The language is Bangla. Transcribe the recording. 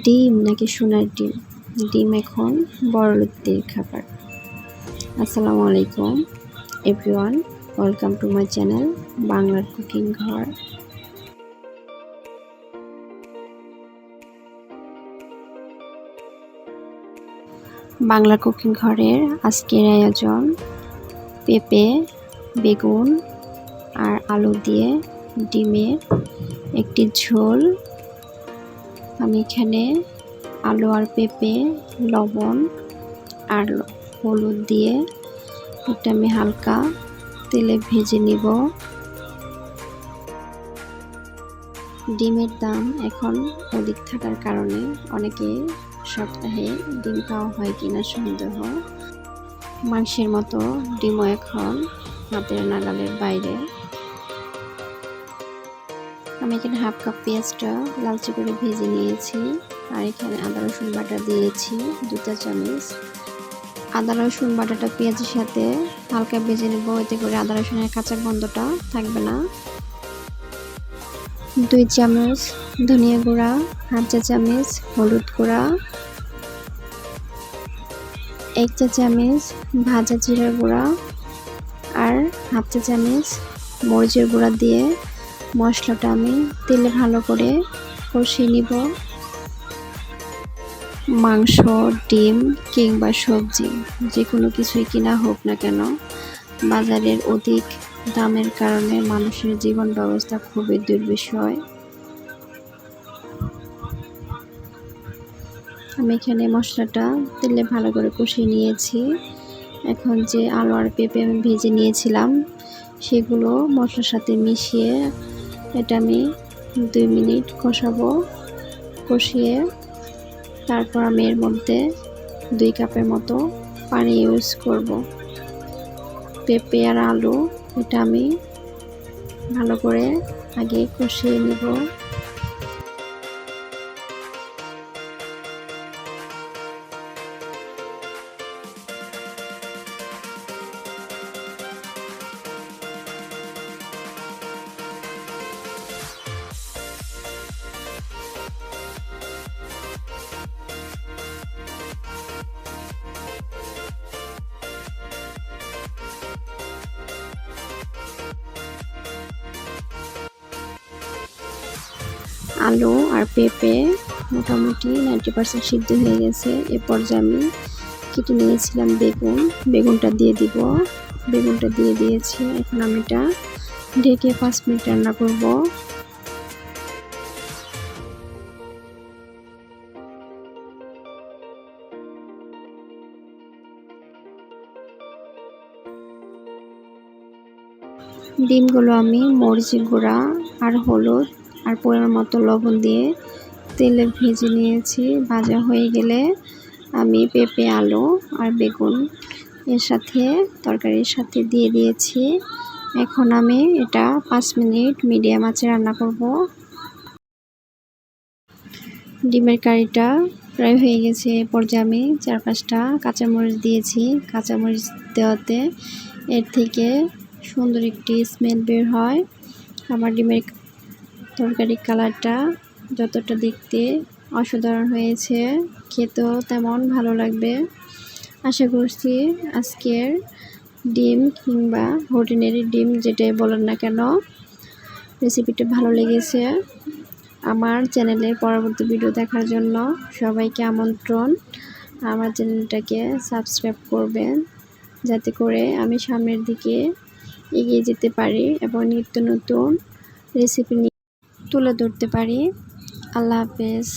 ডিম নাকি সোনার ডিম? ডিম এখন বড়লোকদের খাবার। আসসালামু আলাইকুম everyone, welcome to my channel বাংলার কুকিং ঘর। বাংলা কুকিং ঘরের আজকের আয়োজন পেঁপে, বেগুন আর আলু দিয়ে ডিমের একটি ঝোল। আমি এখানে আলু আর পেঁপে, লবণ আর হলুদ দিয়ে এটা আমি হালকা তেলে ভেজে নিব। ডিমের দাম এখন অধিক থাকার কারণে অনেকে সপ্তাহে ডিম খাওয়া হয় কিনা সন্দেহ। মাংসের মতো ডিমও এখন হাতের নাগালের বাইরে। আমি এখানে হাফ কাপ পেঁয়াজটা লালচে করে ভেজে নিয়েছি, আর এখানে আদা রসুন বাটা দিয়েছি 2 চা চামচ। আদা রসুন বাটাটা পেঁয়াজের সাথে হালকা ভেজে নেব, এতে করে আদা রসুনের কাঁচা গন্ধটা থাকবে না। 2 চামচ ধনিয়া গুঁড়া, হাফ চা চামচ হলুদ গুঁড়া, 1 চা চামচ ভাজা জিরার গুঁড়া আর হাফ চা চামচ মরিচের গুঁড়া দিয়ে মশলাটা আমি তেলে ভালো করে কষিয়ে নিব। মাংস, ডিম কিংবা সবজি যে কোনো কিছুই কিনা হোক না কেন, বাজারের অধিক দামের কারণে মানুষের জীবন ব্যবস্থা খুবই দুর্বিষহ। আমি এখানে মশলাটা তেলে ভালো করে কষিয়ে নিয়েছি। এখন যে আলু আর পেঁপে আমি ভেজে নিয়েছিলাম সেগুলো মশলার সাথে মিশিয়ে এটা আমি 2 মিনিট কষাবো। কষিয়ে তারপর আমি এর মধ্যে 2 কাপের মতো পানি ইউজ করব। পেঁপে আর আলু এটা আমি ভালো করে আগে কষিয়ে নেব। আলু আর পেঁপে মোটামুটি 90% সিদ্ধ হয়ে গেছে। এ পর্যায়ে আমি কেটে নিয়েছিলাম বেগুনটা দিয়ে দিব। বেগুনটা দিয়ে দিয়েছি। এখন আমি এটা ঢেকে 5 মিনিট রান্না করব। ডিমগুলো আমি মরিচের গুঁড়া আর হলুদ আর পরিমাণ মতো লবণ দিয়ে তেলে ভেজে নিয়েছি। ভাজা হয়ে গেলে আমি পেঁপে, আলু আর বেগুন এর সাথে তরকারির সাথে দিয়ে দিয়েছি। এখন আমি এটা 5 মিনিট মিডিয়াম আঁচে রান্না করব। ডিমের কারিটা প্রায় হয়ে গেছে। এ পর্যায়ে আমি 4-5টা কাঁচামরিচ দিয়েছি। কাঁচামরিচ দেওয়াতে এর থেকে সুন্দর একটি স্মেল বের হয়। আমার ডিমের তরকারির কালারটা যতটা দেখতে অসাধারণ হয়েছে, খেতেও তেমন ভালো লাগবে। আশা করছি আজকের ডিম কিংবা হোটেলের ডিম যেটাই বলেন না কেন, রেসিপিটা ভালো লেগেছে। আমার চ্যানেলের পরবর্তী ভিডিও দেখার জন্য সবাইকে আমন্ত্রণ। আমার চ্যানেলটাকে সাবস্ক্রাইব করবেন, যাতে করে আমি সামনের দিকে এগিয়ে যেতে পারি এবং নিত্য নতুন রেসিপি তুলে ধরতে পারি। আল্লাহ হাফেজ।